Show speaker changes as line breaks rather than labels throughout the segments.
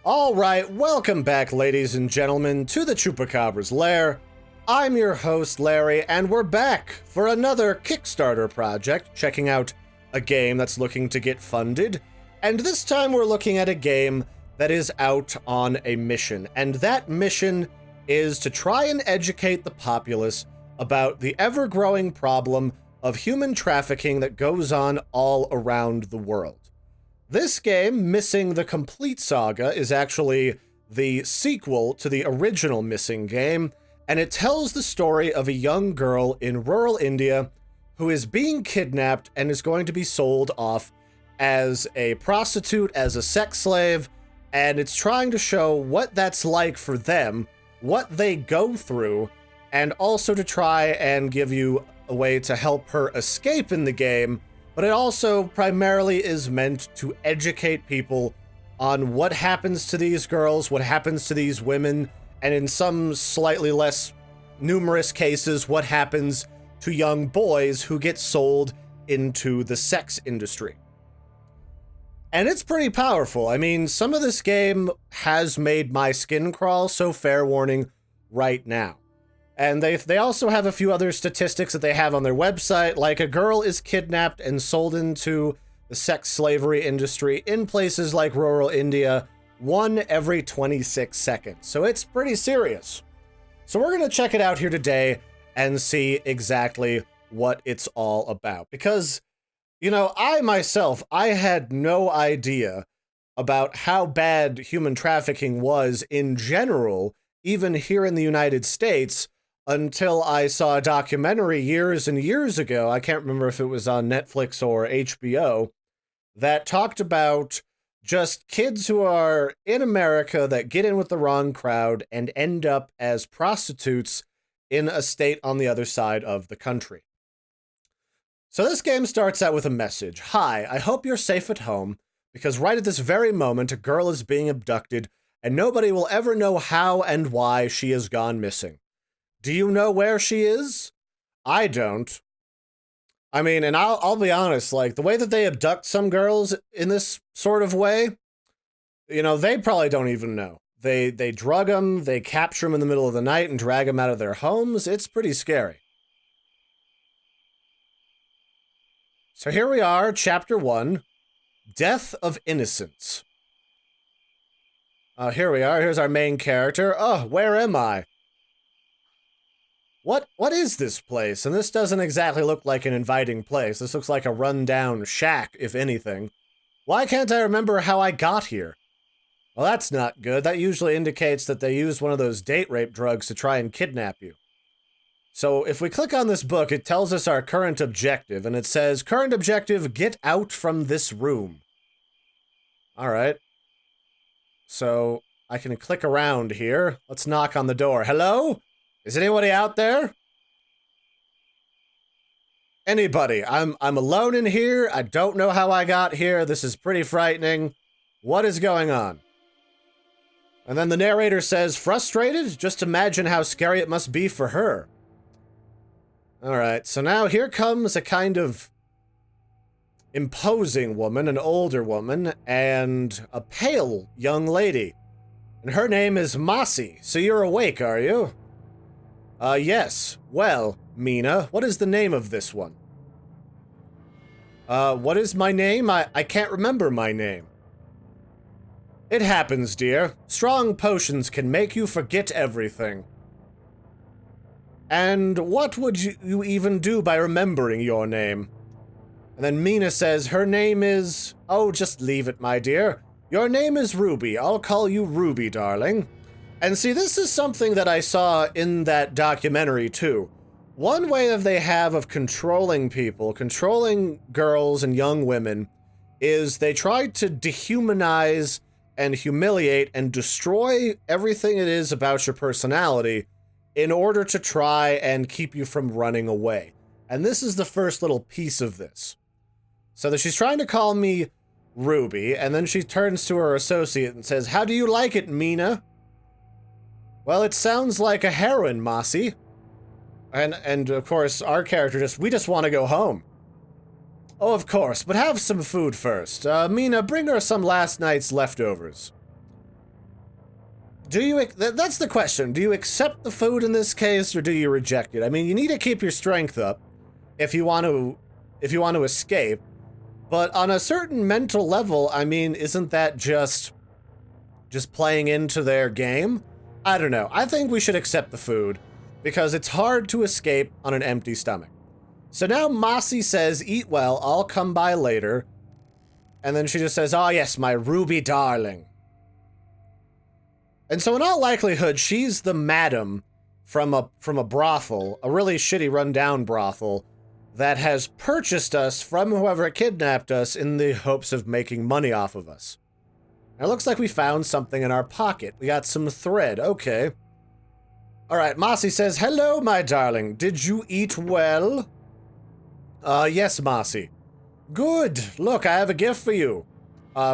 Alright, welcome back, ladies and gentlemen, to the Chupacabra's lair. I'm your host, Larry, and we're back for another Kickstarter project, checking out a game that's looking to get funded. And this time we're looking at a game that is out on a mission, and that mission is to try and educate the populace about the ever-growing problem of human trafficking that goes on all around the world. This game, Missing the Complete Saga, is actually the sequel to the original Missing game, and it tells the story of a young girl in rural India who is being kidnapped and is going to be sold off as a prostitute, as a sex slave, and it's trying to show what that's like for them, what they go through, and also to try and give you a way to help her escape in the game. But it also primarily is meant to educate people on what happens to these girls, what happens to these women, and in some slightly less numerous cases, what happens to young boys who get sold into the sex industry. And it's pretty powerful. I mean, some of this game has made my skin crawl, so fair warning right now. And they also have a few other statistics that they have on their website, like a girl is kidnapped and sold into the sex slavery industry in places like rural India 1 every 26 seconds. So it's pretty serious. So we're going to check it out here today and see exactly what it's all about. Because, you know, I had no idea about how bad human trafficking was in general, even here in the United States, until I saw a documentary years and years ago, I can't remember if it was on Netflix or HBO, that talked about just kids who are in America that get in with the wrong crowd and end up as prostitutes in a state on the other side of the country. So this game starts out with a message. Hi, I hope you're safe at home, because right at this very moment, a girl is being abducted, and nobody will ever know how and why she has gone missing. Do you know where she is? I don't. I mean, and I'll be honest, like, the way that they abduct some girls in this sort of way, you know, they probably don't even know. They drug them, they capture them in the middle of the night and drag them out of their homes. It's pretty scary. So here we are, Chapter 1, Death of Innocence. Here we are, here's our main character. Oh, where am I? What is this place? And this doesn't exactly look like an inviting place. This looks like a rundown shack, if anything. Why can't I remember how I got here? Well, that's not good. That usually indicates that they used one of those date rape drugs to try and kidnap you. So if we click on this book, it tells us our current objective, and it says, current objective, get out from this room. All right. So I can click around here. Let's knock on the door. Hello? Is anybody out there? Anybody? I'm alone in here. I don't know how I got here. This is pretty frightening. What is going on? And then the narrator says, frustrated? Just imagine how scary it must be for her. Alright, so now here comes a kind of imposing woman, an older woman, and a pale young lady. And her name is Masi. So you're awake, are you? Yes. Well, Mina, what is the name of this one? What is my name? I can't remember my name. It happens, dear. Strong potions can make you forget everything. And what would you even do by remembering your name? And then Mina says her name is... Oh, just leave it, my dear. Your name is Ruby. I'll call you Ruby, darling. And see, this is something that I saw in that documentary, too. One way that they have of controlling people, controlling girls and young women, is they try to dehumanize and humiliate and destroy everything it is about your personality in order to try and keep you from running away. And this is the first little piece of this. So that she's trying to call me Ruby, and then she turns to her associate and says, how do you like it, Mina? Well, it sounds like a heroine, Masi. And of course, our character we just want to go home. Oh, of course, but have some food first. Mina, bring her some last night's leftovers. That's the question. Do you accept the food in this case, or do you reject it? I mean, you need to keep your strength up if you want to escape. But on a certain mental level, I mean, isn't that just playing into their game? I don't know. I think we should accept the food, because it's hard to escape on an empty stomach. So now Mossy says, eat well, I'll come by later. And then she just says, oh yes, my ruby darling. And so in all likelihood, she's the madam from a brothel, a really shitty rundown brothel, that has purchased us from whoever kidnapped us in the hopes of making money off of us. Now, it looks like we found something in our pocket. We got some thread, okay. All right, Mossy says, hello, my darling. Did you eat well? Yes, Mossy. Good. Look, I have a gift for you.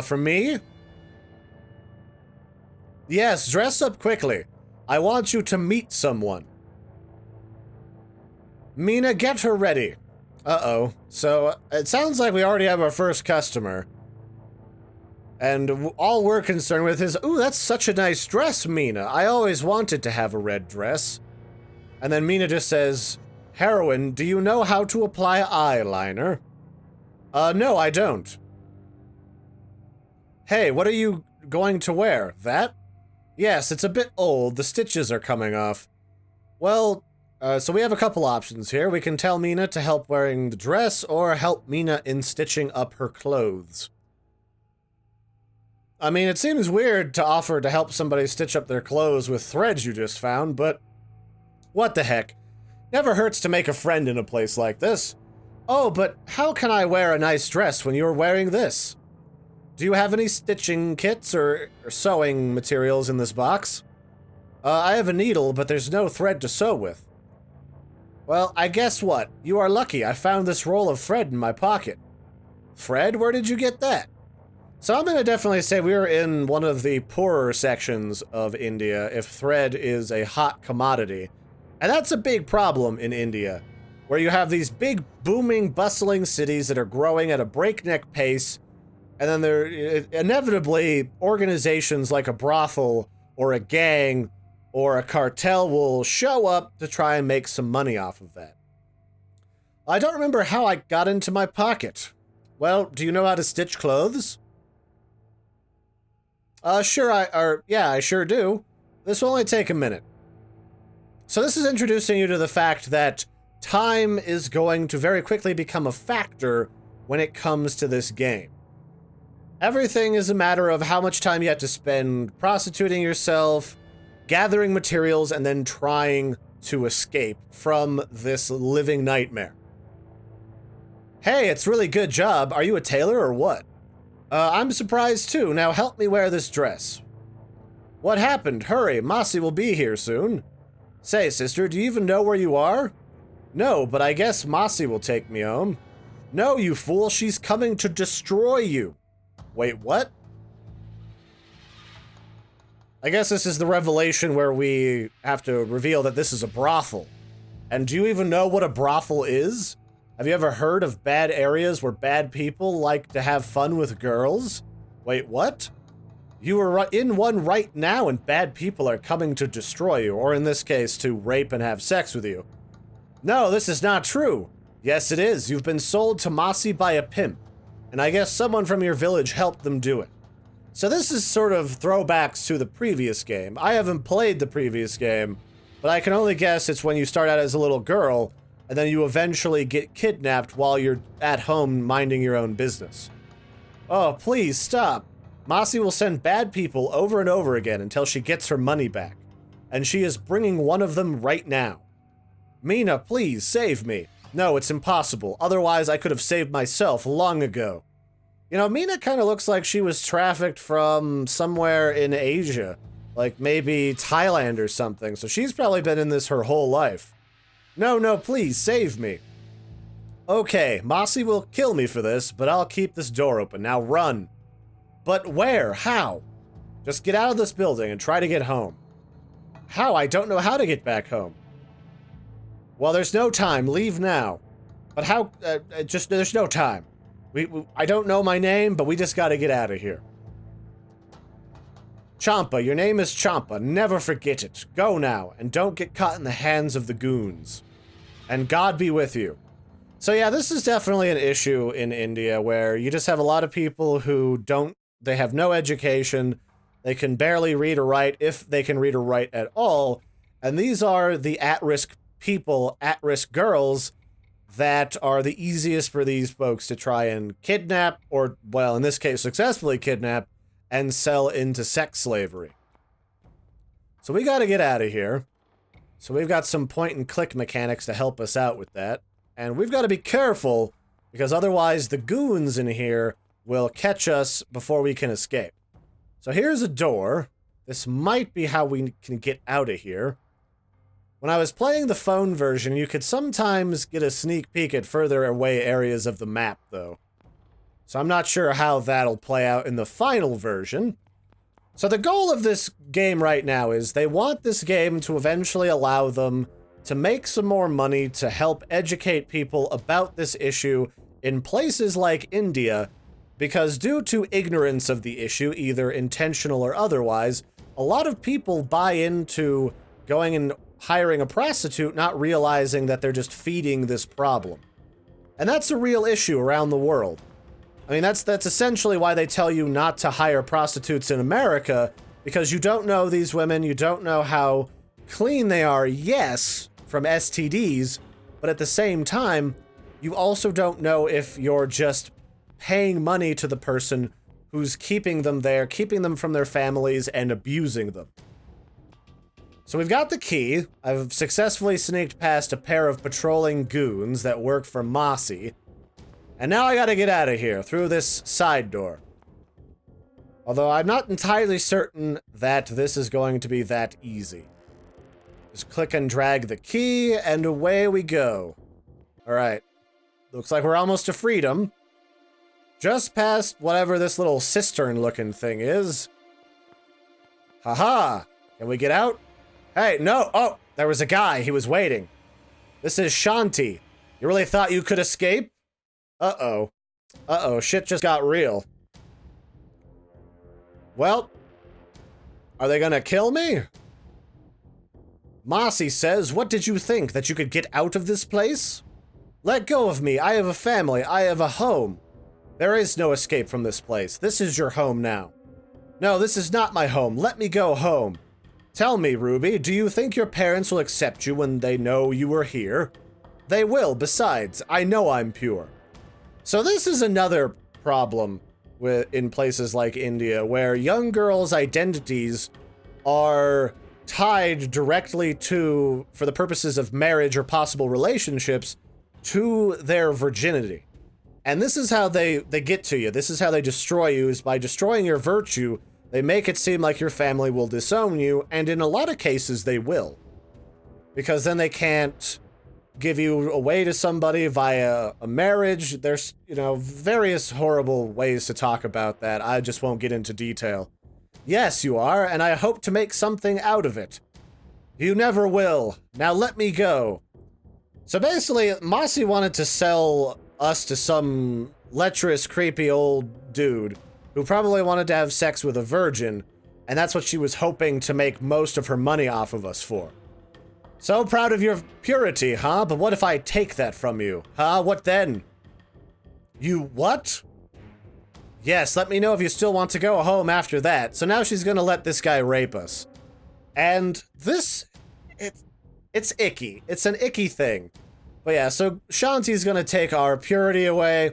For me? Yes, dress up quickly. I want you to meet someone. Mina, get her ready. Uh-oh. So, it sounds like we already have our first customer. And all we're concerned with is, ooh, that's such a nice dress, Mina. I always wanted to have a red dress. And then Mina just says, Heroine, do you know how to apply eyeliner? No, I don't. Hey, what are you going to wear? That? Yes, it's a bit old. The stitches are coming off. Well, so we have a couple options here. We can tell Mina to help wearing the dress, or help Mina in stitching up her clothes. I mean, it seems weird to offer to help somebody stitch up their clothes with threads you just found, but what the heck. Never hurts to make a friend in a place like this. Oh, but how can I wear a nice dress when you're wearing this? Do you have any stitching kits or sewing materials in this box? I have a needle, but there's no thread to sew with. Well, I guess what? You are lucky. I found this roll of thread in my pocket. Thread? Where did you get that? So I'm gonna definitely say we're in one of the poorer sections of India if thread is a hot commodity. And that's a big problem in India, where you have these big, booming, bustling cities that are growing at a breakneck pace, and then there inevitably organizations like a brothel or a gang or a cartel will show up to try and make some money off of that. I don't remember how I got into my pocket. Well, do you know how to stitch clothes? Sure, I sure do. This will only take a minute. So this is introducing you to the fact that time is going to very quickly become a factor when it comes to this game. Everything is a matter of how much time you have to spend prostituting yourself, gathering materials, and then trying to escape from this living nightmare. Hey, it's really good job. Are you a tailor or what? I'm surprised too. Now help me wear this dress. What happened? Hurry, Mossy will be here soon. Say, sister, do you even know where you are? No, but I guess Mossy will take me home. No, you fool, she's coming to destroy you. Wait, what? I guess this is the revelation where we have to reveal that this is a brothel. And do you even know what a brothel is? Have you ever heard of bad areas where bad people like to have fun with girls? Wait, what? You are in one right now and bad people are coming to destroy you, or in this case, to rape and have sex with you. No, this is not true. Yes, it is. You've been sold to Mossy by a pimp, and I guess someone from your village helped them do it. So this is sort of throwbacks to the previous game. I haven't played the previous game, but I can only guess it's when you start out as a little girl, and then you eventually get kidnapped while you're at home minding your own business. Oh, please, stop. Mossy will send bad people over and over again until she gets her money back. And she is bringing one of them right now. Mina, please, save me. No, it's impossible. Otherwise, I could have saved myself long ago. You know, Mina kind of looks like she was trafficked from somewhere in Asia. Like maybe Thailand or something. So she's probably been in this her whole life. No, please, save me. Okay, Mossy will kill me for this, but I'll keep this door open. Now run. But where? How? Just get out of this building and try to get home. How? I don't know how to get back home. Well, there's no time. Leave now. But how? There's no time. I don't know my name, but we just gotta get out of here. Champa, your name is Champa. Never forget it. Go now, and don't get caught in the hands of the goons. And God be with you. So yeah, this is definitely an issue in India where you just have a lot of people who they have no education, they can barely read or write, if they can read or write at all, and these are the at-risk people, at-risk girls, that are the easiest for these folks to try and kidnap, or, well, in this case, successfully kidnap, and sell into sex slavery. So we gotta get out of here. So we've got some point-and-click mechanics to help us out with that. And we've got to be careful, because otherwise the goons in here will catch us before we can escape. So here's a door. This might be how we can get out of here. When I was playing the phone version, you could sometimes get a sneak peek at further away areas of the map, though. So I'm not sure how that'll play out in the final version. So the goal of this game right now is they want this game to eventually allow them to make some more money to help educate people about this issue in places like India, because due to ignorance of the issue, either intentional or otherwise, a lot of people buy into going and hiring a prostitute, not realizing that they're just feeding this problem. And that's a real issue around the world. I mean, that's essentially why they tell you not to hire prostitutes in America, because you don't know these women, you don't know how clean they are, yes, from STDs, but at the same time, you also don't know if you're just paying money to the person who's keeping them there, keeping them from their families, and abusing them. So we've got the key. I've successfully sneaked past a pair of patrolling goons that work for Mossy. And now I gotta get out of here through this side door. Although I'm not entirely certain that this is going to be that easy. Just click and drag the key, and away we go. Alright. Looks like we're almost to freedom. Just past whatever this little cistern-looking thing is. Haha! Can we get out? Hey, no! Oh! There was a guy. He was waiting. This is Shanti. You really thought you could escape? Uh-oh. Uh-oh, shit just got real. Well, are they gonna kill me? Mossy says, what did you think, that you could get out of this place? Let go of me, I have a family, I have a home. There is no escape from this place. This is your home now. No, this is not my home. Let me go home. Tell me, Ruby, do you think your parents will accept you when they know you were here? They will, besides, I know I'm pure. So this is another problem in places like India, where young girls' identities are tied directly to, for the purposes of marriage or possible relationships, to their virginity. And this is how they get to you. This is how they destroy you, is by destroying your virtue. They make it seem like your family will disown you, and in a lot of cases they will. Because then they can't give you away to somebody via a marriage. There's, you know, various horrible ways to talk about that. I just won't get into detail. Yes, you are, and I hope to make something out of it. You never will. Now let me go. So basically, Mossy wanted to sell us to some lecherous, creepy old dude who probably wanted to have sex with a virgin, and that's what she was hoping to make most of her money off of us for. So proud of your purity, huh? But what if I take that from you? Huh? What then? You what? Yes, let me know if you still want to go home after that. So now she's gonna let this guy rape us. And this, it's icky. It's an icky thing. But yeah, so Shanti's gonna take our purity away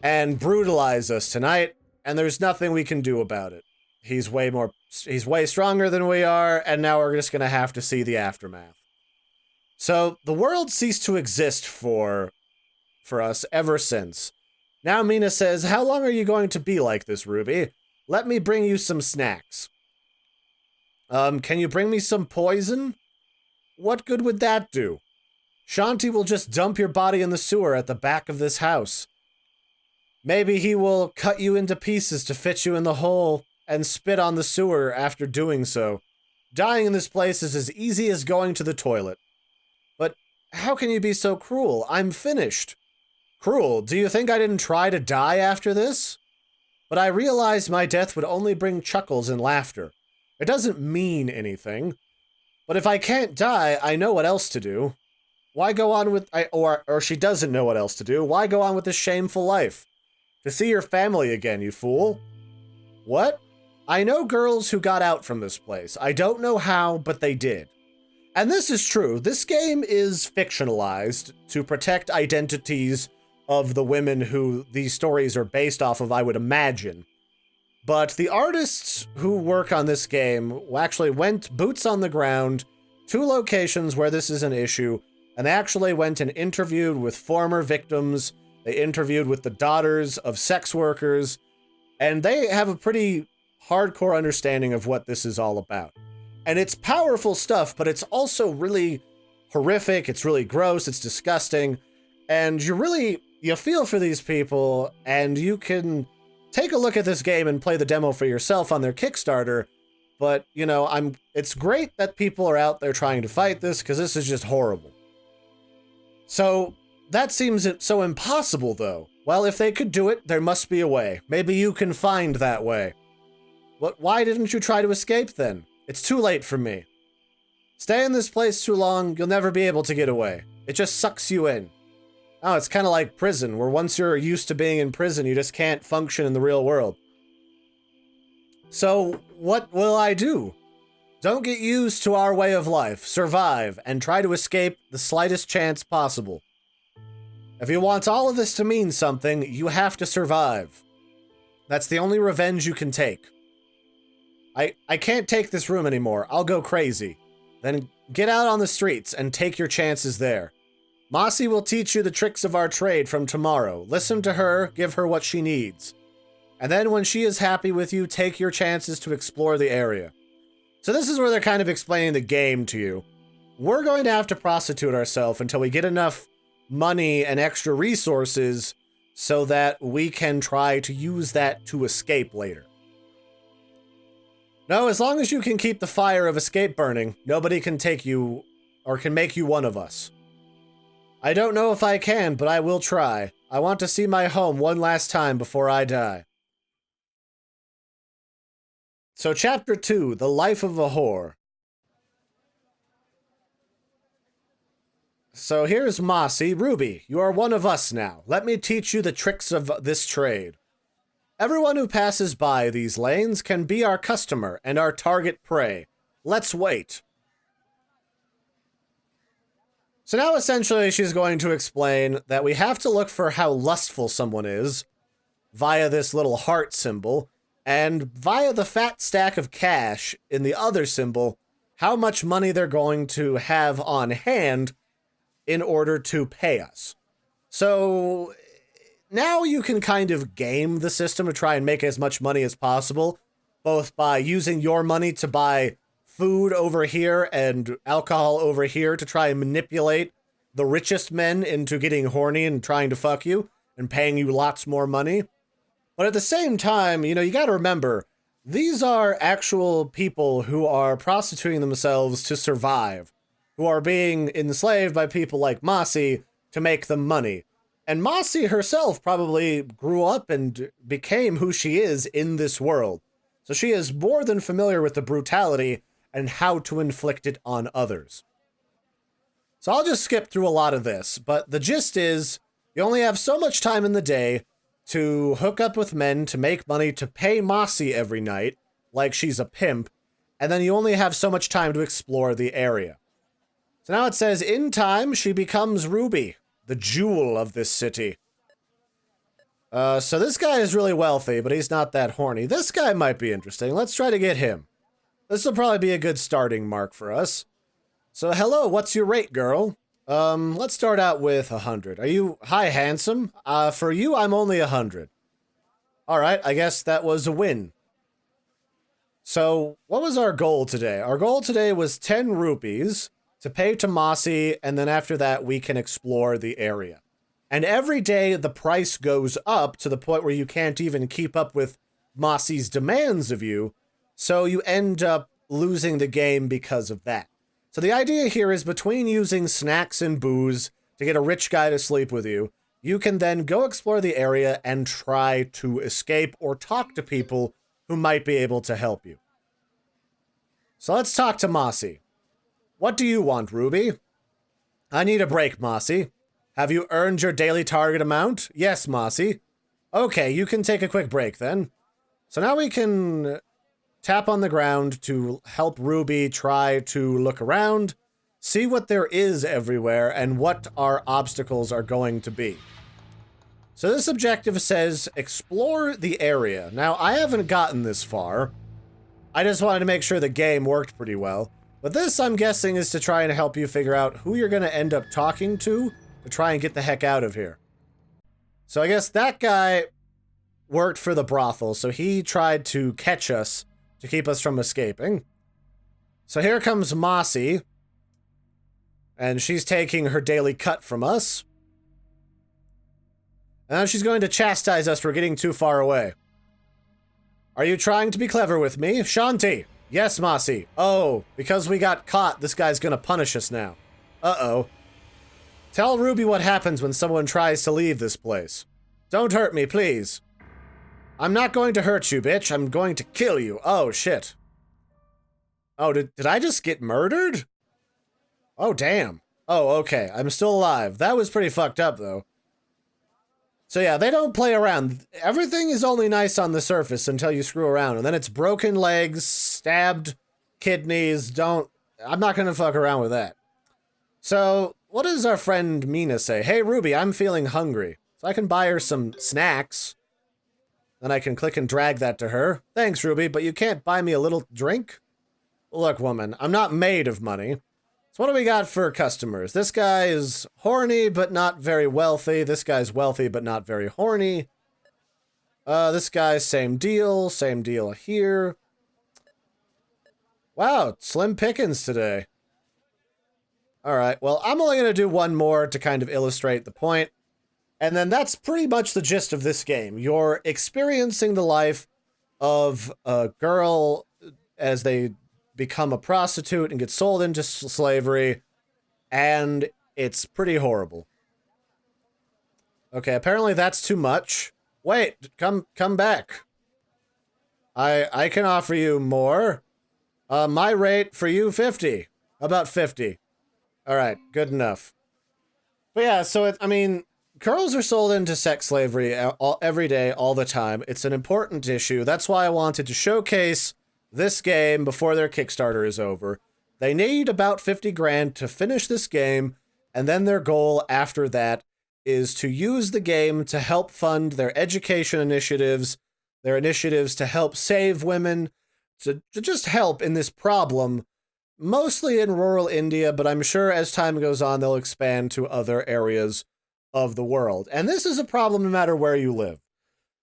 and brutalize us tonight, and there's nothing we can do about it. He's way stronger than we are, and now we're just gonna have to see the aftermath. So the world ceased to exist for us ever since. Now Mina says, how long are you going to be like this, Ruby? Let me bring you some snacks. Can you bring me some poison? What good would that do? Shanti will just dump your body in the sewer at the back of this house. Maybe he will cut you into pieces to fit you in the hole and spit on the sewer after doing so. Dying in this place is as easy as going to the toilet. But how can you be so cruel? I'm finished. Cruel? Do you think I didn't try to die after this? but I realized my death would only bring chuckles and laughter. It doesn't mean anything, but if I can't die, I know what else to do. Why go on with, or she doesn't know what else to do, why go on with this shameful life? To see your family again, you fool. What? I know girls who got out from this place. I don't know how, but they did. And this is true. This game is fictionalized to protect identities of the women who these stories are based off of, I would imagine. But the artists who work on this game actually went boots on the ground to locations where this is an issue, and they actually went and interviewed with former victims. They interviewed with the daughters of sex workers, and they have a pretty hardcore understanding of what this is all about. And it's powerful stuff, but it's also really horrific, it's really gross, it's disgusting, and you feel for these people, and you can take a look at this game and play the demo for yourself on their Kickstarter, but, you know, it's great that people are out there trying to fight this, because this is just horrible. So, that seems so impossible, though. Well, if they could do it, there must be a way. Maybe you can find that way. Why didn't you try to escape, then? It's too late for me. Stay in this place too long, you'll never be able to get away. It just sucks you in. Oh, it's kind of like prison, where once you're used to being in prison, you just can't function in the real world. So, what will I do? Don't get used to our way of life, survive, and try to escape the slightest chance possible. If you want all of this to mean something, you have to survive. That's the only revenge you can take. I can't take this room anymore. I'll go crazy. Then get out on the streets and take your chances there. Mossy will teach you the tricks of our trade from tomorrow. Listen to her, give her what she needs. And then when she is happy with you, take your chances to explore the area. So this is where they're kind of explaining the game to you. We're going to have to prostitute ourselves until we get enough money and extra resources so that we can try to use that to escape later. No, as long as you can keep the fire of escape burning, nobody can take you or can make you one of us. I don't know if I can, but I will try. I want to see my home one last time before I die. So Chapter 2, The Life of a Whore. So here's Mossy. Ruby, you are one of us now. Let me teach you the tricks of this trade. Everyone who passes by these lanes can be our customer and our target prey. Let's wait. So now essentially she's going to explain that we have to look for how lustful someone is via this little heart symbol, and via the fat stack of cash in the other symbol, how much money they're going to have on hand in order to pay us. So now you can kind of game the system to try and make as much money as possible, both by using your money to buy food over here and alcohol over here to try and manipulate the richest men into getting horny and trying to fuck you and paying you lots more money. But at the same time, you know, you gotta remember, these are actual people who are prostituting themselves to survive, who are being enslaved by people like Mossy to make them money. And Mossy herself probably grew up and became who she is in this world. So she is more than familiar with the brutality and how to inflict it on others. So I'll just skip through a lot of this, but the gist is, you only have so much time in the day to hook up with men to make money to pay Mossy every night, like she's a pimp, and then you only have so much time to explore the area. So now it says, in time, she becomes Ruby, the jewel of this city. So this guy is really wealthy, but he's not that horny. This guy might be interesting. Let's try to get him. This will probably be a good starting mark for us. So hello, what's your rate, girl? Let's start out with 100. Are you, hi, handsome? For you, I'm only 100. All right, I guess that was a win. So what was our goal today? Our goal today was 10 rupees to pay to Mossy, and then after that, we can explore the area. And every day, the price goes up to the point where you can't even keep up with Mossy's demands of you, so you end up losing the game because of that. So the idea here is between using snacks and booze to get a rich guy to sleep with you, you can then go explore the area and try to escape or talk to people who might be able to help you. So let's talk to Mossy. What do you want, Ruby? I need a break, Mossy. Have you earned your daily target amount? Yes, Mossy. Okay, you can take a quick break then. So now we can tap on the ground to help Ruby try to look around, see what there is everywhere, and what our obstacles are going to be. So this objective says, explore the area. Now, I haven't gotten this far. I just wanted to make sure the game worked pretty well. But this, I'm guessing, is to try and help you figure out who you're going to end up talking to try and get the heck out of here. So I guess that guy worked for the brothel, so he tried to catch us to keep us from escaping. So here comes Mossy, and she's taking her daily cut from us. And now she's going to chastise us for getting too far away. Are you trying to be clever with me? Shanti! Yes, Mossy. Oh, because we got caught, this guy's gonna punish us now. Uh-oh. Tell Ruby what happens when someone tries to leave this place. Don't hurt me, please. I'm not going to hurt you, bitch. I'm going to kill you. Oh, shit. Oh, did I just get murdered? Oh, damn. Oh, okay. I'm still alive. That was pretty fucked up, though. So yeah, they don't play around. Everything is only nice on the surface until you screw around. And then it's broken legs, stabbed kidneys. I'm not gonna fuck around with that. So, what does our friend Mina say? Hey, Ruby, I'm feeling hungry. So I can buy her some snacks. Then I can click and drag that to her. Thanks, Ruby, but you can't buy me a little drink? Look, woman, I'm not made of money. So what do we got for customers? This guy is horny, but not very wealthy. This guy's wealthy, but not very horny. This guy's same deal here. Wow, slim pickings today. Alright, well, I'm only going to do one more to kind of illustrate the point. And then that's pretty much the gist of this game. You're experiencing the life of a girl as they become a prostitute and get sold into slavery, and it's pretty horrible. Okay, apparently that's too much. Wait, come back. I can offer you more. My rate for you, 50. About 50. All right, good enough. But yeah, so I mean, girls are sold into sex slavery every day, all the time. It's an important issue. That's why I wanted to showcase this game before their Kickstarter is over. They need about 50 grand to finish this game, and then their goal after that is to use the game to help fund their education initiatives, their initiatives to help save women, to just help in this problem, mostly in rural India, but I'm sure as time goes on, they'll expand to other areas of the world. And this is a problem no matter where you live.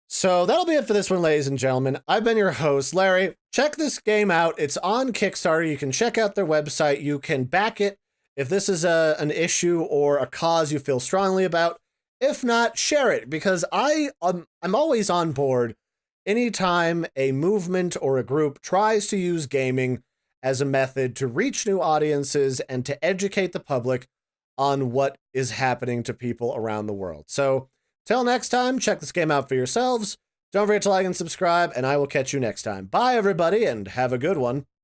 So that'll be it for this one, ladies and gentlemen. I've been your host, Larry. Check this game out. It's on Kickstarter. You can check out their website. You can back it if this is an issue or a cause you feel strongly about. If not, share it, because I'm always on board anytime a movement or a group tries to use gaming as a method to reach new audiences and to educate the public on what is happening to people around the world. So, till next time, check this game out for yourselves. Don't forget to like and subscribe, and I will catch you next time. Bye, everybody, and have a good one.